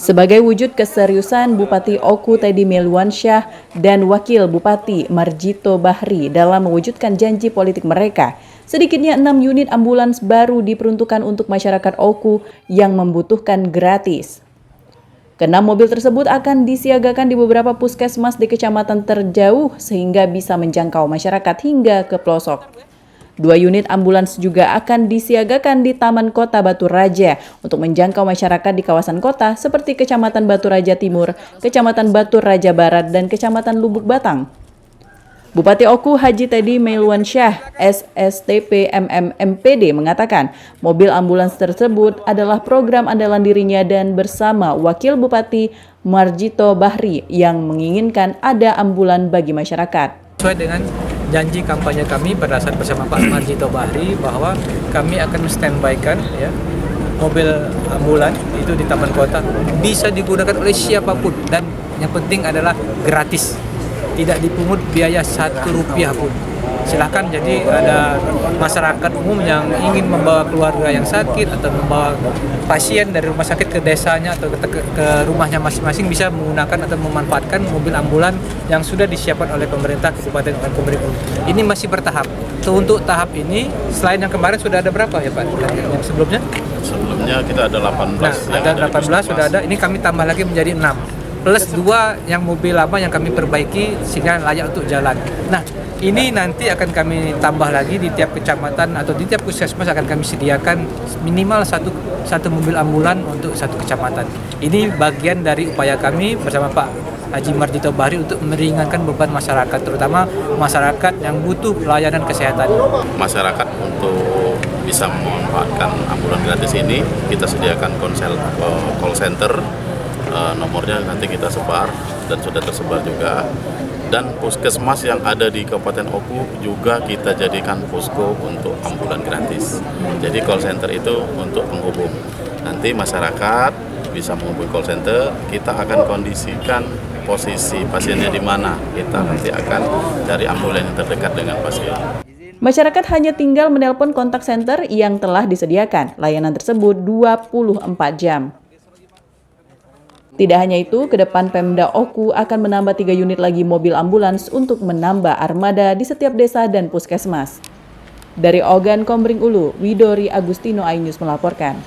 Sebagai wujud keseriusan Bupati Oku Teddy Melwansyah dan Wakil Bupati Marjito Bahri dalam mewujudkan janji politik mereka, sedikitnya 6 unit ambulans baru diperuntukkan untuk masyarakat Oku yang membutuhkan gratis. Keenam mobil tersebut akan disiagakan di beberapa puskesmas di kecamatan terjauh sehingga bisa menjangkau masyarakat hingga ke pelosok. 2 unit ambulans juga akan disiagakan di Taman Kota Batu Raja untuk menjangkau masyarakat di kawasan kota seperti Kecamatan Batu Raja Timur, Kecamatan Batu Raja Barat, dan Kecamatan Lubuk Batang. Bupati Oku Haji Teddy Melwansyah, SSTP MMMPD mengatakan mobil ambulans tersebut adalah program andalan dirinya dan bersama Wakil Bupati Marjito Bahri yang menginginkan ada ambulan bagi masyarakat. Sesuai dengan janji kampanye kami pada saat bersama Pak Marjito Bahri bahwa kami akan standby-kan mobil ambulan itu di Taman Kota bisa digunakan oleh siapapun dan yang penting adalah gratis. Tidak dipungut biaya Rp1 pun. Silahkan, jadi ada masyarakat umum yang ingin membawa keluarga yang sakit atau membawa pasien dari rumah sakit ke desanya atau ke rumahnya masing-masing bisa menggunakan atau memanfaatkan mobil ambulan yang sudah disiapkan oleh pemerintah Kabupaten Oku. Ini masih bertahap. Untuk tahap ini, selain yang kemarin sudah ada berapa ya Pak? Yang sebelumnya? Sebelumnya kita ada 18. Nah, ada 18 sudah ada. Ini kami tambah lagi menjadi 6. Plus 2 yang mobil lama yang kami perbaiki sehingga layak untuk jalan. Nah, ini nanti akan kami tambah lagi di tiap kecamatan atau di tiap puskesmas akan kami sediakan minimal satu mobil ambulan untuk satu kecamatan. Ini bagian dari upaya kami bersama Pak Haji Marjito Bahri untuk meringankan beban masyarakat, terutama masyarakat yang butuh pelayanan kesehatan. Masyarakat untuk bisa memanfaatkan ambulan gratis ini, kita sediakan call center. Nomornya nanti kita sebar dan sudah tersebar juga, dan puskesmas yang ada di Kabupaten Oku juga kita jadikan posko untuk ambulan gratis. Jadi call center itu untuk penghubung. Nanti masyarakat bisa menghubungi call center, kita akan kondisikan posisi pasiennya di mana. Kita nanti akan cari ambulan yang terdekat dengan pasien. Masyarakat hanya tinggal menelpon kontak center yang telah disediakan. Layanan tersebut 24 jam. Tidak hanya itu, ke depan Pemda Oku akan menambah 3 unit lagi mobil ambulans untuk menambah armada di setiap desa dan puskesmas. Dari Ogan Komering Ulu, Widori Agustino, iNews melaporkan.